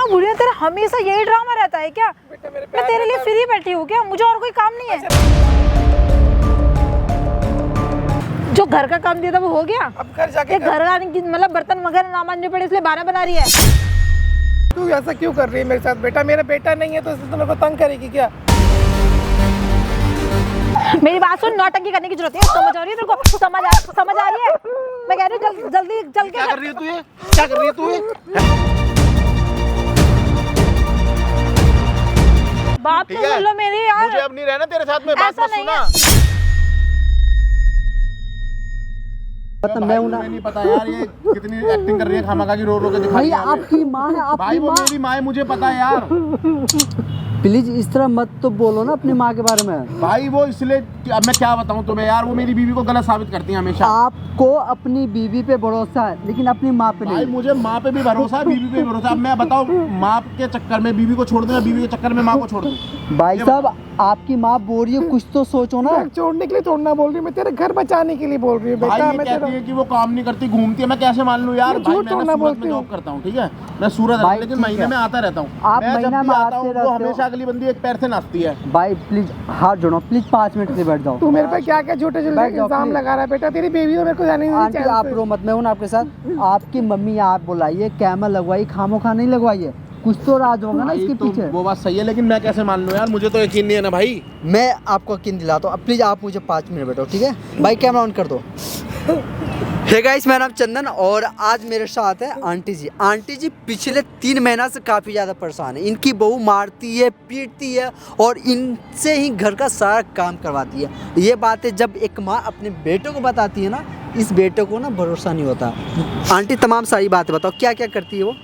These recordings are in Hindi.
कितना बुरी है, तेरा हमेशा यही ड्रामा रहता है क्या? मैं तेरे लिए फ्री बैठी हूँ क्या? मुझे और कोई काम नहीं है? जो घर का काम दिया था वो हो गया? अब घर जाके घर आने की मतलब बर्तन वगैरह ना मांजने पड़े इसलिए बहाना बना रही है। तू ऐसा क्यों कर रही है मेरे साथ? बेटा मेरा बेटा नहीं है तो इसलिए तुम मेरे को तंग करेगी क्या? मेरी बात सुन, नौटंकी करने की जरूरत है? समझ आ रही है तेरे को? समझ आ रही है? मैं कह रही हूँ जल्दी चल के। क्या कर रही है तू ये? क्या कर रही है तू ये? बात तो सुन लो मेरी यार। मुझे अब नहीं रहना तेरे साथ में, बात मत सुना। मैं हूं ना। नहीं पता यार ये कितनी एक्टिंग कर रही है, खामखा की रो रो के दिखा भाई रही है। आपकी माँ है, आपकी भाई वो माँ। मेरी माँ है, मुझे पता है यार। प्लीज इस तरह मत तो बोलो ना अपनी माँ के बारे में। भाई वो इसलिए, अब मैं क्या बताऊं तुम्हें यार, वो मेरी बीवी को गलत साबित करती है हमेशा। आपको अपनी बीवी पे भरोसा है लेकिन अपनी माँ पे भाई नहीं। मुझे माँ पे भी भरोसा है, बीवी पे भी भरोसा है। अब मैं बताओ, माँ के चक्कर में बीवी को छोड़ दूं या बीवी के चक्कर में माँ को छोड़ दूं? भाई साहब आपकी माँ बोल रही है, कुछ तो सोचो ना। छोड़ने के लिए थोड़ा बोल रही हूँ, मैं तेरे घर बचाने के लिए बोल रही हूँ भाई बेटा। ये मैं कहती है कि वो काम नहीं करती, घूमती है, मैं कैसे मान लूं यार? भाई मैं सूरत में जॉब करता हूँ, ठीक है, मैं सूरत भाई, लेकिन ठीक महीने है। में आता रहता हूँ। आप मैं जब महीना भी में आता आते हूँ रहते वो हो। हमेशा अगली बंदी एक पैर से नाचती है। भाई प्लीज हाथ जोड़ो, प्लीज 5 मिनट के लिए बैठ जाओ। तू मेरे पे क्या क्या झूठे झूठे बैठ जाओ, इल्जाम please। लगा रहा है बेटा? तेरी बेबी तो मेरे को जाने नहीं आंटी चाहिए। आप रो मत, मैं हूं ना आपके साथ। आपकी मम्मी आप बुलाइए, कैमरा लगवाइए, खामोखा नहीं लगवाइए। कुछ तो राज होगा ना इसके तो पीछे। वो बात सही है, लेकिन मैं कैसे मान लूं यार? मुझे तो यकीन नहीं है ना भाई। मैं आपको यकीन दिलाता हूँ, प्लीज आप मुझे 5 मिनट बैठो, ठीक है? भाई कैमरा ऑन कर दो। हे गाइस, मेरा नाम चंदन और आज मेरे साथ है आंटी जी। आंटी जी पिछले 3 महीना से काफ़ी ज़्यादा परेशान है। इनकी बहू मारती है, पीटती है और इनसे ही घर का सारा काम करवाती है। ये बातें जब एक माँ अपने बेटों को बताती है ना, इस बेटे को ना भरोसा नहीं होता। आंटी तमाम सारी बातें बताओ, क्या क्या करती है वो?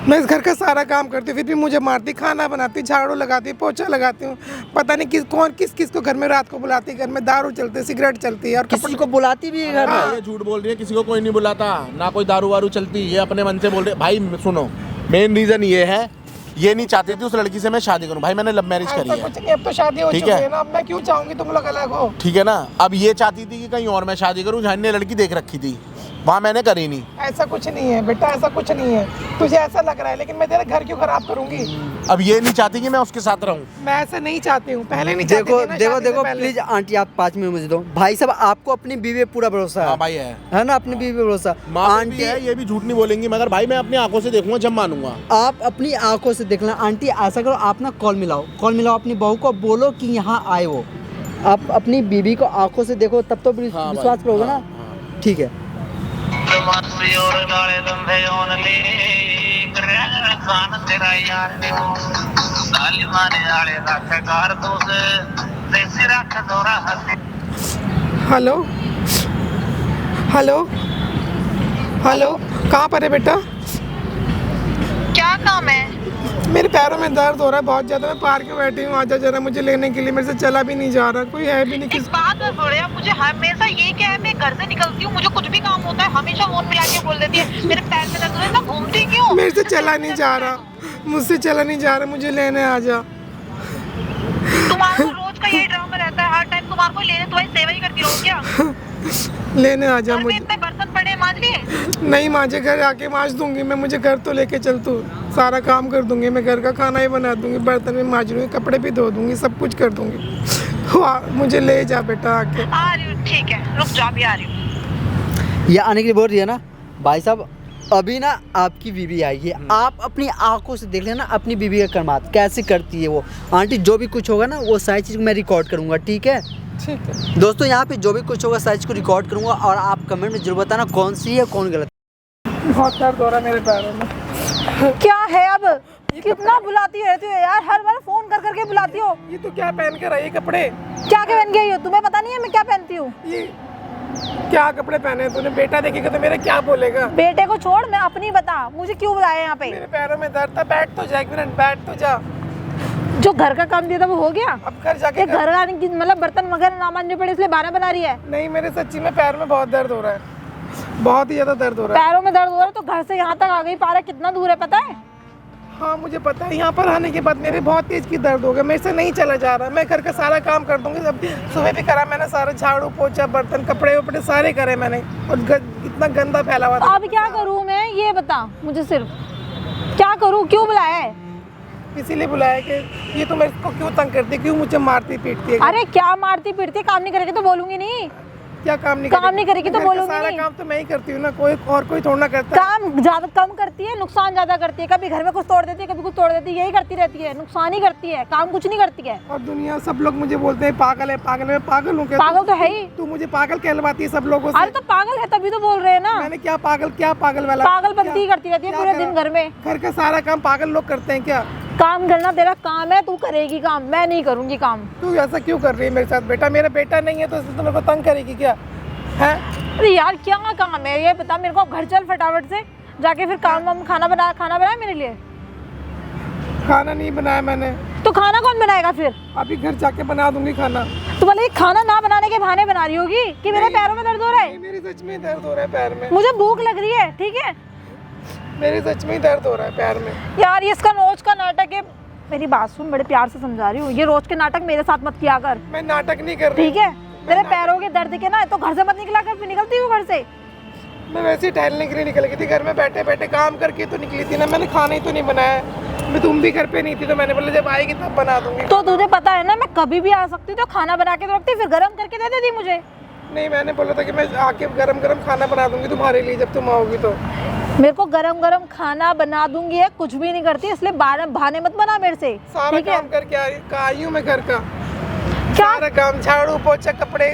मैं इस घर का सारा काम करती हूँ, फिर भी मुझे मारती, खाना बनाती, झाड़ू लगाती, पोछा लगाती हूँ। पता नहीं किस को घर में रात को बुलाती है। घर में दारू चलती है, सिगरेट चलती है और किसी को बुलाती भी है घर में? ये झूठ बोल रही है, किसी को कोई नहीं बुलाता, ना कोई दारू वारू चलती, ये अपने मन से बोल रहे। भाई सुनो, मेन रीजन ये है, ये नहीं चाहती थी उस लड़की से मैं शादी करूं। भाई मैंने लव मैरिज करी है, कुछ नहीं, अब तो शादी हो ठीक चुकी है। है ना। अब मैं क्यों चाहूंगी तुम लोग अलग हो? ठीक है ना? अब ये चाहती थी कि कहीं और मैं शादी करूं, जहाँ ने लड़की देख रखी थी, वहाँ मैंने करी नहीं। ऐसा कुछ नहीं है बेटा, ऐसा कुछ नहीं है। तुझे ऐसा लग रहा है, लेकिन मैं तेरा घर क्यों खराब करूंगी? अब ये नहीं चाहती कि मैं उसके साथ रहूं। मैं ऐसा नहीं चाहती हूँ, पहले नहीं चाहती देखो थी ना, देखो शादी से देखो पहले। प्लीज आंटी आप 5 मिनट मुझे दो। भाई साहब आपको अपनी बीवी पे पूरा भरोसा हाँ है? भाई है ना, अपनी बीवी पे भरोसा। माँ पे भी आंटी है, ये भी झूठ नहीं बोलेंगी, मगर भाई मैं अपनी आंखों से देखूंगा जब मानूंगा। आप अपनी आंखों से देख लें। आंटी ऐसा करो, आप ना कॉल मिलाओ अपनी बहू को, बोलो कि यहाँ आए वो। आप अपनी बीवी को आंखों से देखो तब तो हाँ विश्वास भाई, करोगे हाँ, ना? ठीक है। हेलो हेलो हेलो, कहाँ पर है बेटा? क्या काम है? मेरे पैरों में दर्द हो रहा है बहुत ज्यादा। मैं पार्क में बैठी हूँ, आजा जरा मुझे लेने के लिए। मेरे से चला भी नहीं जा रहा, कोई है भी नहीं। इस बात में बोले आप मुझे हमेशा ये क्या है, मैं घर से निकलती हूँ, मुझे कुछ भी काम होता है हमेशा फोन पे आके बोल देती है मेरे पैर में दर्द हो रहा है, ना घूमती क्यों? मेरे से चला नहीं जा रहा, मुझसे चला नहीं जा रहा, मुझे लेने आ जा। तुम्हारा तो रोज का यही ड्रामा रहता है, हर टाइम तुम्हारे को लेने तुम्हारी सेवा ही करती रहूं क्या? लेने आ जा घर में मुझे। इतने बर्तन पड़े हैं, मांज लिए? नहीं मांझे, घर आके मांज दूंगी मैं। मुझे घर तो लेके चल, तू सारा काम कर दूंगी मैं। घर का खाना ही बना दूंगी, बर्तन भी मांज दूंगी, कपड़े भी धो दूंगी, सब कुछ कर दूंगी। मुझे ले जा बेटा आके। आ रही हूँ, ठीक है, रुक जा, अभी आ रही हूँ। ये आने के लिए बोल रही है ना। भाई साहब अभी ना आपकी बीवी आई है, आप अपनी आंखों से देख लेना अपनी बीवी का कर्मात कैसे करती है वो। आंटी जो भी कुछ होगा ना वो सारी चीज़ मैं रिकॉर्ड करूँगा, ठीक है? ठीक है दोस्तों यहाँ पे जो भी कुछ होगा सारी चीज़ को रिकॉर्ड करूँगा और आप कमेंट में जरूर बताना कौन सी है कौन गलत। बहुत दर्द हो रहा है मेरे पैरों में। क्या है अब? कितना बुलाती रहती हो यार, हर बार फोन कर करके बुलाती हो। ये तो क्या पहन कर आई है कपड़े? क्या क्या पहन के आई हो? तुम्हें पता नहीं है मैं क्या पहनती हूँ? ये क्या कपड़े पहने हैं तूने? बेटा देखेगा तो मेरा क्या बोलेगा? बेटे को छोड़, मैं अपनी बता, मुझे क्यों बुलाया यहाँ पे? मेरे पैरों में दर्द था। बैठ तो जा एक मिनट, बैठ तो जा। जो घर का काम दिया था वो हो गया? अब घर जाके घर आने की मतलब बर्तन वगैरह ना मांजने पड़े इसलिए बहाना बना रही है? नहीं, मेरे सच्ची में पैर में बहुत दर्द हो रहा है, बहुत ही ज्यादा दर्द हो रहा है। पैरों में दर्द हो रहा है तो घर से यहाँ तक आ गई, पारा कितना दूर है पता है? हाँ मुझे पता है। यहाँ पर आने के बाद मेरे बहुत तेज की दर्द हो गया, मेरे से नहीं चला जा रहा। मैं घर का सारा काम कर दूंगी, सब सुबह भी करा मैंने, सारा झाड़ू पोछा बर्तन कपड़े वपड़े सारे करे मैंने, और इतना गंदा फैला हुआ था। अब क्या करूँ मैं, ये बता मुझे सिर्फ। क्या करूँ, क्यों बुलाया है? इसीलिए बुलाया कि ये तो मेरे को क्यों तंग करती है, क्यों मुझे मारती पीटती है। अरे क्या मारती पीटती, काम नहीं करेगी तो बोलूंगी नहीं। क्या काम नहीं करेगी तो घर का बोलूंगी सारा नहीं। काम तो मैं ही करती हूँ ना, कोई और कोई थोड़ा ना करता है। काम ज्यादा कम करती है, नुकसान ज्यादा करती है। कभी घर में कुछ तोड़ देती है, कभी कुछ तोड़ देती है, यही करती रहती है, नुकसान ही करती है, काम कुछ नहीं करती है। और दुनिया सब लोग मुझे बोलते हैं पागल है, पागल है। मैं पागल हूँ क्या? पागल तो है ही। तू मुझे पागल कहलवाती है सब लोगों से। अरे तो पागल है तभी तो बोल रहे हैं ना। मैंने क्या पागल वाला पागलपंती करती रहती है क्या पूरे करा? दिन घर में। घर का सारा काम पागल लोग करते हैं क्या? काम करना तेरा काम है, तू करेगी काम, मैं नहीं करूंगी काम। तू ऐसा क्यों कर रही है मेरे साथ? बेटा मेरा बेटा नहीं है तो इससे तो मेरे को तंग करेगी क्या है? अरे यार क्या काम है ये बता मेरे को। घर चल फटाफट से जाके फिर काम खाना बनाया मेरे लिए। खाना नहीं बनाया मैंने। तो खाना कौन बनाएगा फिर? अभी घर जाके बना दूंगी खाना। तो बोले खाना ना बनाने के बहाने बना रही होगी कि मेरे पैरों में दर्द हो रहा है। नहीं, मेरी सच में दर्द हो रहा है पैर में। मुझे भूख लग रही है, ठीक है? मेरी सच में दर्द हो रहा है पैर में। यार ये इसका रोज का नाटक है। मेरी बात सुन, बड़े प्यार से समझा रही हूँ, ये रोज के नाटक मेरे साथ मत किया कर, मैं नाटक नहीं कर रही। ठीक है? तेरे पैरों के दर्द के ना तो घर से मत निकला कर। निकलती हूँ घर से। मैं वैसे ही टहलने के लिए निकल गई थी, घर में बैठे बैठे काम करके तो निकली थी ना। मैंने खाना ही तो नहीं बनाया। मैं तुम भी घर पे नहीं थी तो मैंने बोला जब आएगी तब बना दूंगी। तो तुझे पता है ना मैं कभी भी आ सकती हूँ, तो खाना बना के तो रखती, फिर गर्म करके दे देती मुझे। नहीं, मैंने बोला था कि मैं आके गरम गरम खाना बना दूंगी तुम्हारे लिए जब तुम आओगी तो। मेरे को गरम गरम खाना बना दूंगी है, कुछ भी नहीं करती, इसलिए बहाने मत बना मेरे से, सारा ठीक है? काम करके आई हूँ मैं घर का। क्या सारा काम, झाड़ू पोछा कपड़े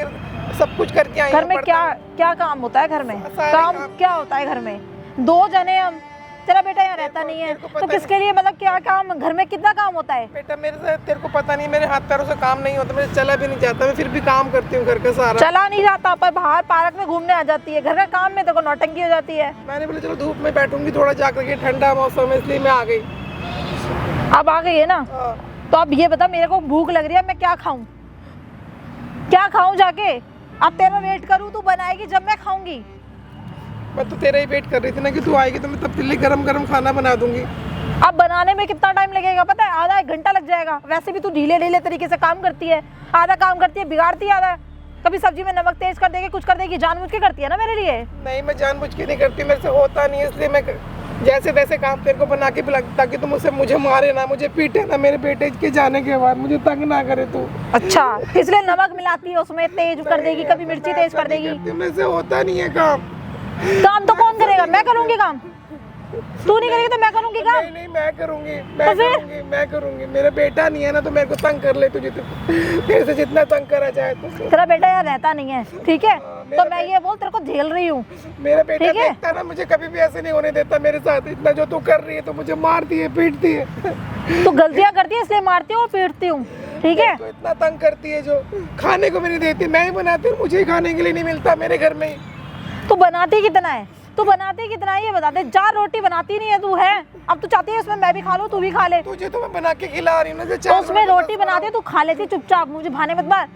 सब कुछ करके आई हूँ। घर में क्या काम होता है? घर में सारे काम काम। क्या होता है? घर में 2 जने हम, तेरा बेटा यहाँ रहता नहीं है तो किसके लिए, मतलब क्या काम घर में कितना काम होता है? बेटा मेरे से तेरे को पता नहीं, मेरे हाथ पैरों से काम नहीं होता, मेरे चला भी नहीं जाता, मैं फिर भी काम करती हूँ घर का सारा। चला नहीं जाता पर बाहर पार्क में घूमने आ जाती है, घर का काम में तेरे को नौटंकी हो जाती है। मैंने बोला चलो धूप में बैठूंगी थोड़ा जाकर के, ठंडा मौसम है इसलिए मैं आ गई। अब आ गई है ना, हाँ। तो अब ये बता मेरे को भूख लग रही है, मैं क्या खाऊं? क्या खाऊं जाके? अब तेरा वेट करूं, तू बनाएगी जब मैं खाऊंगी। मैं तो तेरा ही वेट कर रही थी ना कि तू आएगी तो मैं तब तेरे लिए गरम गरम खाना बना दूंगी। अब बनाने में कितना टाइम लगेगा पता है? आधा 1 घंटा लग जाएगा। वैसे भी तू ढीले तरीके से काम करती है, आधा काम करती है बिगाड़ती है आधा। कभी सब्जी में नमक तेज कर देगी, कुछ कर देगी, जानबूझ के करती है ना मेरे लिए। नहीं, मैं जानबूझ के नहीं करती, मेरे से होता नहीं है, इसलिए मैं जैसे तैसे काम तेरे को बना के पिला, ताकि तुम मुझे मारे ना, मुझे पीटे ना, मेरे बेटे के जाने के बाद मुझे तंग ना करे तू। अच्छा, इसलिए नमक मिलाती है उसमें, तेज कर देगी, कभी मिर्ची तेज कर देगी। मेरे से होता नहीं है काम। काम तो कौन करेगा? मैं करूंगी काम। तू नहीं करेगी तो मैं करूंगी काम। नहीं, मैं करूंगी, फिर? मैं करूंगी। मेरा बेटा नहीं है ना तो मेरे को तंग कर ले तुझे, तेरे से जितना तंग करा जाए तो। तेरा बेटा यहाँ रहता नहीं है, ठीक है? तो मैं ये बोल तेरे को झेल रही हूँ। मेरा बेटा ठीक है? देखता ना मुझे कभी भी ऐसे नहीं होने देता मेरे साथ। इतना जो तू कर रही है तो मुझे मारती है, पीटती है। तू गलतियाँ करती है इसलिए मारती हूँ और पीटती हूँ, ठीक है? तो इतना तंग करती है जो खाने को भी नहीं देती, मैं ही बनाती हूँ, मुझे ही खाने के लिए नहीं मिलता मेरे घर में ही। तू बनाती कितना है? तू बनाती कितना है ये बता दे। 4 रोटी बनाती नहीं है तू, है? अब तू चाहती है उसमें मैं भी खा लूँ, तू भी खा ले। तुझे तो मैं बना के खिला रही हूँ ना, तो उसमें रोटी बनाती है, तू खा लेती चुपचाप, मुझे भाने मत मार।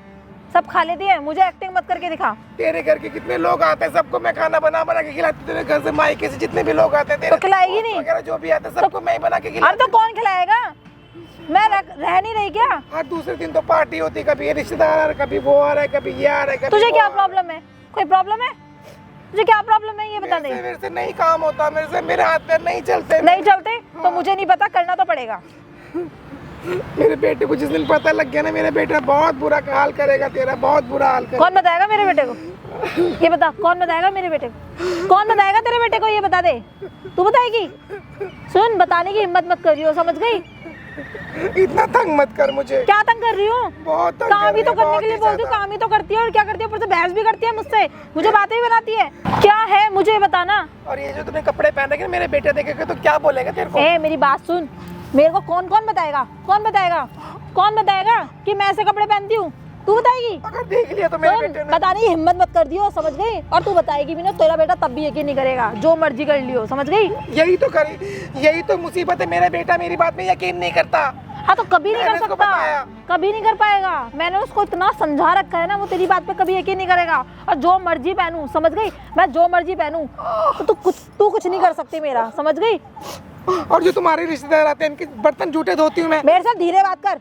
सब खा लेती है, मुझे एक्टिंग मत करके दिखा। तेरे घर के कितने लोग आते हैं, सबको मैं खाना बना के खिलाती हूँ। तेरे घर से मायके से जितने भी लोग आते हैं, तो खिलाएगी नहीं? वगैरह जो भी आते हैं सबको मैं ही बना के अरे खिलाती तो कौन खिलाएगा? मैं रह नहीं रही क्या? हूँ। हर दूसरे दिन तो पार्टी होती, कभी ये रिश्तेदार आ रहा है, कभी वो आ रहा है, कभी ये आ रहा है, कभी तुझे वो क्या आ रहा है। प्रॉब्लम है? कोई प्रॉब्लम है? तुझे क्या प्रॉब्लम है ये बता दे। मेरे से नहीं काम होता, मेरे से मेरे हाथ पैर नहीं चलते। नहीं चलते तो मुझे नहीं पता, करना तो पड़ेगा। मेरे बेटे को जिस दिन पता लग गया ना, मेरा बेटा बहुत बुरा हाल करेगा तेरा, बहुत बुरा हाल करेगा। कौन बताएगा मेरे बेटे को? ये बता, कौन बताएगा मेरे बेटे को? कौन बताएगा तेरे बेटे को? ये बता दे। तू बताएगी? सुन, बताने की हिम्मत मत करियो, समझ गई? इतना तंग मत कर मुझे। क्या तंग कर रही हूँ? बहुत तंग काम कर ही तो रही है, करने बहुत के लिए ही बोलती हूँ, ज्यादा। काम ही तो करती है और क्या करती है, ऊपर से बहस भी करती है मुझसे, मुझे बातें भी बनाती है। क्या है मुझे बताना। और ये जो तूने कपड़े पहन रखे, मेरे बेटे देखेगा तो क्या बोलेगा तेरे को? ए मेरी बात सुन, मेरे को कौन बताएगा? कौन बताएगा कि मैं ऐसे कपड़े पहनती हूँ? तू बताएगी? अगर देख लिया तो मेरे सुन, बेटे ने। बताने की हिम्मत मत कर दियो, समझ गई? और तू बताएगी भी ना, तेरा बेटा तब भी यकीन नहीं करेगा, जो मर्जी कर लियो, समझ गई? यही तो मुसीबत है, मेरा बेटा मेरी बात में यकीन नहीं करता। हाँ तो कभी नहीं कर मैंने उसको सकता, बताया। कभी नहीं कर पाएगा। मैंने उसको इतना समझा रखा है ना, वो तेरी बात पे कभी यकीन नहीं करेगा। और जो मर्जी पहनूं, समझ गई? मैं जो मर्जी पहनूं तो तू कुछ नहीं कर सकती मेरा, समझ गई? और जो तुम्हारे रिश्तेदार आते हैं, इनके बर्तन झूठे धोती हूँ मैं। मेरे साथ धीरे बात कर,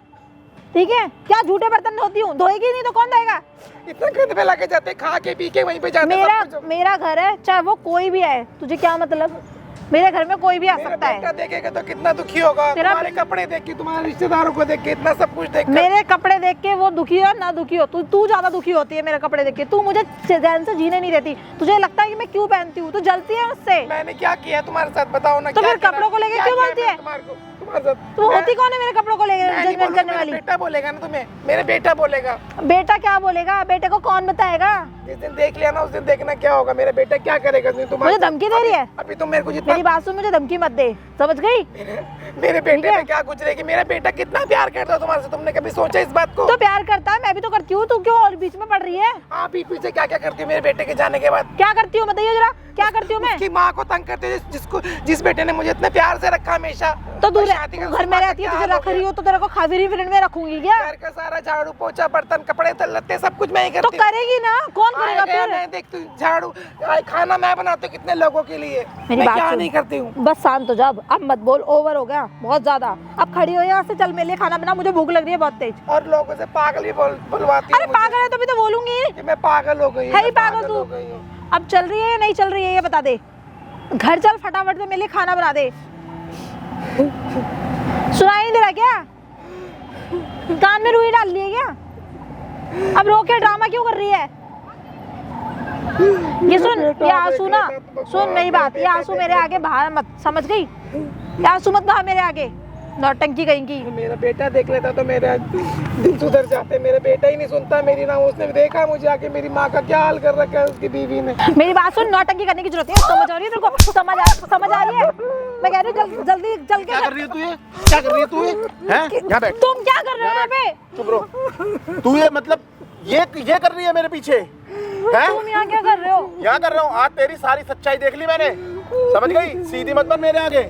ठीक है? क्या झूठे बर्तन धोती हूँ? धोएगी नहीं तो कौन धोएगा? इतना गंद फैला के जाते हैं, खा के पी के वहीं पे जाते हैं सब कुछ। मेरा घर है, चाहे वो कोई भी है, तुझे क्या मतलब? मेरे घर में कोई भी आ मेरा सकता बेटा है। देखेगा तो कितना दुखी होगा, तेरा- तुम्हारे कपड़े देख के, तुम्हारे रिश्तेदारों को देख के, इतना सब कुछ देख के। मेरे कपड़े देख के वो दुखी हो ना दुखी हो, तू ज्यादा दुखी होती है मेरे कपड़े देख के। तू मुझे चैन से जीने नहीं देती। तुझे लगता है कि मैं क्यों पहनती हूँ? तू जलती है उससे। मैंने क्या किया तुम्हारे साथ, बताओ ना। तो क्या फिर किया? कपड़ों को लेके क्या क्यों किया बोलती मैंने है? तुम्हारे साथ? तू होती कौन है मेरे कपड़ों को लेके मैं नहीं जजमेंट बोलूंगा, करने मेरा वाली? बेटा बोलेगा ना तुम्हें, मेरे बेटा बोलेगा। बेटा क्या बोलेगा? बेटे को कौन बताएगा? जिस दिन देख लिया ना उस दिन देखना क्या होगा, मेरा बेटा क्या करेगा तुम्हारे मुझे धमकी दे रही है? अभी तुम मेरे को जितना मेरी बात सुन, मुझे धमकी मत दे, समझ गई? मेरे बेटे है? पे क्या गुजरेगी, मेरा बेटा कितना प्यार करता है तुम्हारे से, तुमने कभी सोचा इस बात को? तो प्यार करता है, मैं भी तो करती हूँ। तू क्यों और बीच में पड़ रही है? आप ही पीछे क्या क्या करती हो मेरे बेटे के जाने के बाद? क्या करती हूँ बताइए जरा, क्या करती हूँ मैं? उसकी माँ को तंग करते हो, जिस बेटे ने मुझे इतने प्यार से रखा हमेशा। तो तू और शादी का घर में रहती है, तुझे रख रही हो तो तेरे को खावी फ्रेंड में रखूंगी क्या? घर का सारा झाड़ू पोछा बर्तन कपड़े लत्ते सब कुछ मैं ही तो करती हूँ। करेगी ना, कौन करेगा फिर? मैं देख तू झाड़ू खाना मैं बनाती हूँ कितने लोगों के लिए, मेरी मैं बात क्या सुन। नहीं करती हूँ। बस शांत हो जा, अब मत बोल, ओवर हो गया बहुत ज्यादा। अब खड़ी हो यहाँ से, चल मेरे लिए खाना बना, मुझे भूख लग रही है बहुत तेज। और लोगों से पागल भी बुलवाती अरे पागल है तो भी तो बोलूंगी। कि मैं पागल हो गई हूँ, है ही मैं पागल तू। हो गई हूँ। अब चल रही है या नहीं चल रही है ये बता दे। घर चल फटाफट से, मेरे लिए खाना बना दे। सुनाई नहीं दे रहा क्या? कान में रुई डाल ली है क्या? अब रो के ड्रामा क्यों कर रही है? ये सुन, ये आंसू ना, सुन मेरी बात, ये आंसू मेरे आगे बहा मत, समझ गई? ये आंसू मत बहा मेरे आगे, नौटंकी कहीं की। मेरा बेटा देख लेता तो मेरा दिल सुधर जाते। मेरा बेटा ही नहीं सुनता मेरी ना, उसने देखा मुझे आके मेरी माँ का क्या हाल कर रखा है उसकी बीवी ने। मेरी बात सुन, नौटंकी करने की जरूरत है, समझ आ रही है तेरे को? समझ आ रही है? मैं कह रही हूँ जल्दी चल के। क्या कर रही है तू ये? क्या कर रही है तू ये? हैं? यहाँ बैठ। तुम क्या कर रहे हो यहाँ पे? चुप रहो। तू ये मतलब ये कर रही है मेरे पीछे? हैं? तुम यहाँ क्या कर रहे हो? यहाँ कर रहा हूँ। आज तेरी सारी सच्चाई देख ली मैंने, समझ गई? सीधी मत बन मेरे आगे।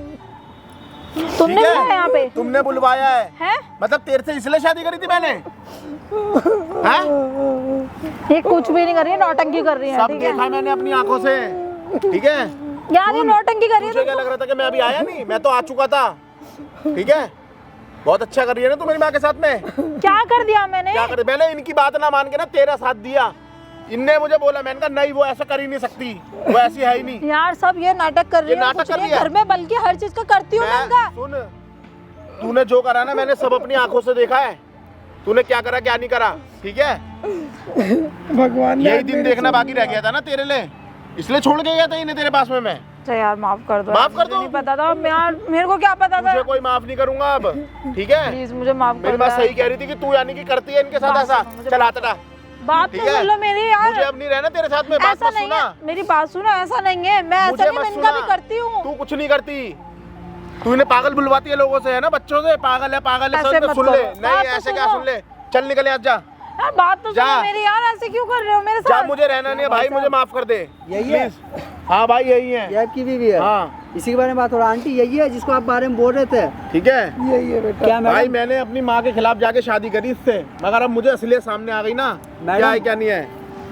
तुमने ठीक है? बुलाया यहाँ पे? तुमने बुलवाया है। हैं? मतलब तेरे से इसलिए शादी करी थी मैंने? हैं? ये कुछ भी नहीं कर रही है, नौटंकी कर रही है, सब ठीक है? देखा मैंने अपनी आंखों से, ठीक है? यार ये नौटंकी कर रही मुझे है क्या तो। लग रहा था कि मैं अभी आया नहीं, मैं तो आ चुका था, ठीक है? बहुत अच्छा कर रही है ना तू मेरी माँ के साथ में। क्या कर दिया मैंने? क्या कर, मैंने इनकी बात ना मान के ना तेरा साथ दिया। इनने मुझे बोला, मैंने कहा नहीं वो ऐसा कर ही नहीं सकती, वो ऐसी है ही नहीं। यार सब ये नाटक कर रही ये है, नाटक कुछ कर नहीं रही है। घर में, बल्कि हर चीज का करती हूँ मैं इनका। सुन, तूने जो करा ना मैंने सब अपनी आंखों से देखा है। तूने क्या करा क्या नहीं करा, ठीक है? भगवान यही दिन देखना बाकी रह गया था ना तेरे लिए, इसलिए छोड़ के गया था इन्हें तेरे पास में मैं। तो यार माफ कर दो, माफ कर मुझे दो? नहीं पता था यार, मेरे को क्या पता था? तुझे कोई माफ नहीं करूंगा अब, ठीक है? प्लीज मुझे माफ कर मेरी दो बात यार। सही कह रही थी कि तू यानी कि करती है इनके साथ बात ऐसा। सुनो, मुझे चल आता बात ठीक तो है? सुन लो मेरी यार। मुझे अब नहीं रहना तेरे साथ में, बात ऐसा मत नहीं सुना। है, मेरी बात सुनो, ऐसा नहीं है, मैं ऐसा मुझे नहीं, मत मैं इनका सुना। भी करती हूँ। तू कुछ नहीं करती, तू इन्हें पागल बुलवाती है लोगों से, है ना? बच्चों से पागल है पागल है, ऐसे सब मत सुन ले। करो। नहीं बात तो ऐसे क्या सुनो। सुन ले, चल निकल आज जा यार बात तो जा। सुनो मेरी यार, ऐसे क्यों कर रहे हो मेरे जा, साथ? मुझे रहना नहीं है भाई, मुझे माफ कर दे यही है? प्लीज। हाँ भाई यही है। ये आपकी बीवी है? हाँ इसी के बारे में बात हो रहा है। आंटी यही है जिसको आप बारे में बोल रहे थे? ठीक है? यही है बेटा। क्या भाई मैडम? मैंने अपनी माँ के खिलाफ जाके शादी करी इससे, मगर अब मुझे असलियत सामने आ गई ना, क्या है क्या नहीं है।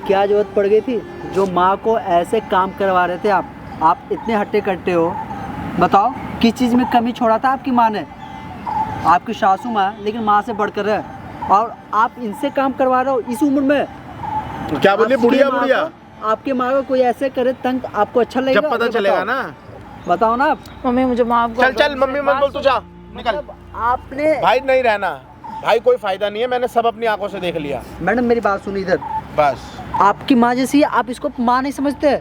क्या जरूरत पड़ गई थी? जो माँ को ऐसे काम करवा रहे थे आप इतने हट्टे कट्टे हो। बताओ किस चीज़ में कमी छोड़ा था आपकी माँ ने? आपकी सासू माँ लेकिन माँ से बढ़कर है, और आप इनसे काम करवा रहे हो इस उम्र में। क्या बोली? आपकी बुढ़िया माँ बुढ़िया? को- आपके माँ को कोई ऐसे करे तंग, आपको अच्छा लगेगा? जब पता ये चलेगा बताओ। ना। बताओ ना आप। मम्मी मुझे माफ कर चल दो। चल मम्मी मत बोल, तू जा निकल। आपने भाई नहीं रहना भाई, कोई फायदा नहीं है, मैंने सब अपनी आंखों से देख लिया। मैडम मेरी बात सुनी इधर। बस आपकी माँ जैसी है, आप इसको माँ नहीं समझते।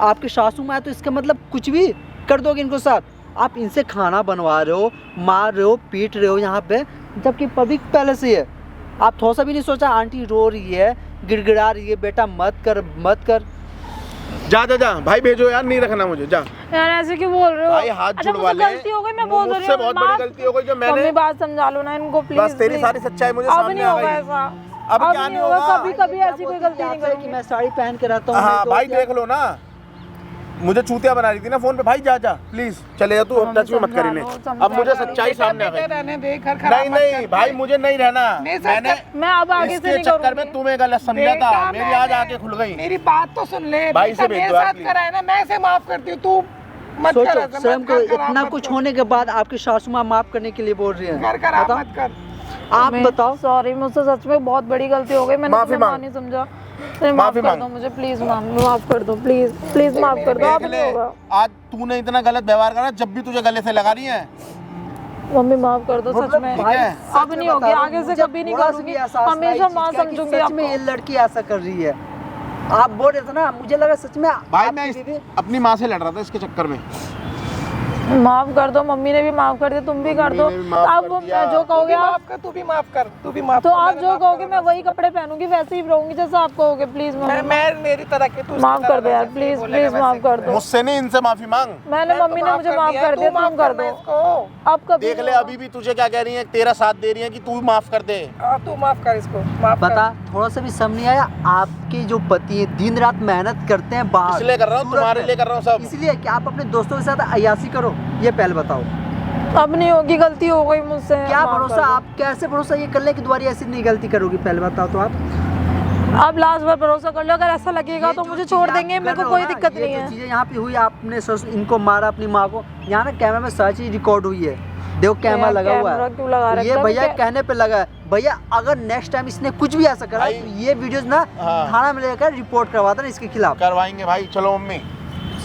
आपकी सासू माँ है तो इसका मतलब कुछ भी कर दोगे इनको साथ। आप इनसे खाना बनवा रहे हो, मार रहे हो, पीट रहे हो यहाँ पे, जबकि पब्लिक पहले से है। आप थोड़ा सा भी नहीं सोचा? आंटी रो रही है, गिड़गिड़ा रही है, बेटा मत कर मत कर। जा जा जा भाई, भेजो यार, नहीं रखना मुझे, जा यार ऐसे क्यों बोल रहे हो? भाई हाथ अच्छा, जुड़वा मुझसे ले। गलती हो गई, मैं बोल रही मुझसे हूँ। बहुत बड़ी माफ- गलती हो गई जो मैंने। मम्मी बात समझा लो ना इनको प्लीज। बस तेरी सारी सच्चाई मुझे अब सामने नहीं आ होगा गई। ऐसा, अब क्या नहीं होगा? कभी कभी ऐसी कोई गलती नहीं कि करूंगी। मैं साड़ी पहन के रहता हूँ। हाँ मेरे भाई दोस्त देख लो ना, मुझे चूतिया बना रही थी ना फोन पे। भाई जा जा प्लीज, चले जा तू, अब टच भी मत कर इन्हें। अब मुझे सच्चाई सामने आ गई। रहने दे, घर खराब नहीं मत नहीं कर। भाई, मुझे नहीं रहना। नहीं, सर, मैंने मैं अब आगे से इसके नहीं चक्कर में करूंगी। तुम्हें गलत समझा बेटा, था, मेरी आज मैंने- आंखें खुल गई। मेरी बात तो सुन ले। भाई से बेटा, भेज मेरे दो यार, साथ प्लीज। करा है ना, मैं से माफ करती हूँ, तू मत कर सोचो ऐसा, स्वयं मत को कर, खराब इतना मत कुछ कर। होने के बाद आपकी सासू माँ माफ करने के लिए बोल रही है। घर खराब बताओ। मत कर। आप बताओ। सॉरी, मुझसे सच में बहुत बड़ी गलती हो गई, मैंने माफी तुम्हें मांग। माँ नहीं समझा। माफ माफी कर मांग। दो मुझे प्लीज, माफ कर दो प्लीज, प्लीज माफ कर दो। देख अब ले, नहीं होगा आज तूने इतना गलत व्यवहार करा, जब भी तुझे गले से लगा रही है। मम्मी, माफ कर दो सच मतलब में। ठीक है। अब नहीं होगी, आगे से कभी नहीं करूंगी, हमेशा माँ समझूंगी सच में आपको। ये लड़की ऐसा कर रही है। आप बोल रहे थे ना, मुझे लगा सच में भाई आपकी मैं बीवी- अपनी माँ से लड़ रहा था इसके चक्कर में। माफ कर दो, मम्मी ने भी माफ कर दिया, तुम भी कर दो। मम्मी ने भी माफ अब कर दिया। जो कहोगे आप, माफ कर, तू भी माफ कर, तू भी माफ तो कर, आप मैंने जो माफ कहोगे कर, मैं वही कपड़े पहनूंगी, वैसे ही रहूंगी जैसा आप कहोगे। प्लीज मम्मी, मैं मेरी तरह के, तू उसकी माफ कर तरह दो यार, जैसे प्लीज बोलेगा प्लीज वैसे माफ कर दो। मुझसे नहीं, इनसे माफी मांग। मैंने मम्मी ने मुझे माफ कर दिया, तुम कर दो। अब कभी देख नहीं ले होगा। अभी भी तुझे क्या कह रही है, तेरा साथ दे रही है कि तू माफ कर दे। तू माफ कर इसको, माफ कर। बता, थोड़ा सा भी समझ नहीं आया? आपके जो पति है दिन रात मेहनत करते हैं बाहर, इसलिए कर रहा हूँ, सूरत तुम्हारे में। लिए कर रहा हूँ सब। इसलिए कि आप अपने दोस्तों के साथ अय्याशी करो, ये पहले बताओ। अब नहीं होगी, गलती हो गई मुझसे। क्या माफ कर भरोसा, दो। आप कैसे भरोसा ये कर ले कि दोबारा ऐसी नहीं गलती करोगी? पहले बताओ तो आप। अब लास्ट बार भरोसा कर लो, अगर ऐसा लगेगा ये तो जो मुझे चीज़ें छोड़ आप देंगे, कर मेरे रहे को हो कोई ना, दिक्कत ये नहीं जो है। चीजें यहाँ पे हुई, आपने इनको मारा अपनी माँ को, यहाँ ना कैमरा में सारी चीज रिकॉर्ड हुई है। देखो कैमरा यार, लगा हुआ कैमरा क्यों लगा है, रखा ये है? भैया क्या- कहने पे लगा है। भैया अगर नेक्स्ट टाइम इसने कुछ भी ऐसा करा भाई- तो ये वीडियोस ना हाँ। थाना में लेकर रिपोर्ट करवा देना इसके खिलाफ। करवाएंगे भाई, चलो मम्मी।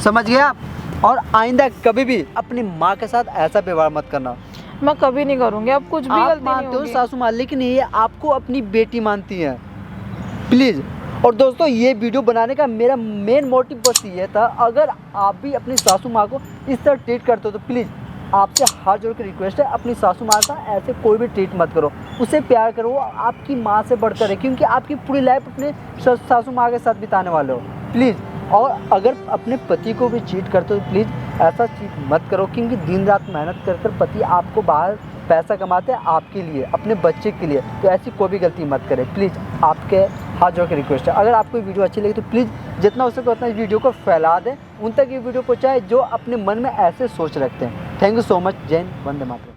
समझ गए आप? और आइंदा कभी भी अपनी माँ के साथ ऐसा व्यवहार मत करना। मैं कभी नहीं करूंगी, अब कुछ भी आप गलती नहीं मानते हो होगी। सासू माँ, लेकिन ये आपको अपनी बेटी मानती है। प्लीज। और दोस्तों ये वीडियो बनाने का मेरा मेन मोटिव बस ये था, अगर आप भी अपनी सासू माँ को इस तरह ट्रीट करते हो तो प्लीज़ आपसे हाथ जोड़ के रिक्वेस्ट है, अपनी सासू माँ का ऐसे कोई भी ट्रीट मत करो, उसे प्यार करो, वो आपकी माँ से बढ़कर है, क्योंकि आपकी पूरी लाइफ अपने सासू माँ के साथ बिताने वाले हो। प्लीज़। और अगर अपने पति को भी चीट करते हो तो प्लीज़ ऐसा चीट मत करो, क्योंकि दिन रात मेहनत कर कर पति आपको बाहर पैसा कमाते हैं आपके लिए, अपने बच्चे के लिए, तो ऐसी कोई भी गलती मत करें। प्लीज़ आपके हाथ जोड़ के रिक्वेस्ट है। अगर आपको वीडियो अच्छी लगी तो प्लीज़ जितना हो सके उतना इस वीडियो को फैला दें, उन तक ये वीडियो पहुँचाए जो अपने मन में ऐसे सोच रखते हैं। Thank you so much. जय हिंद, वंदे मातरम।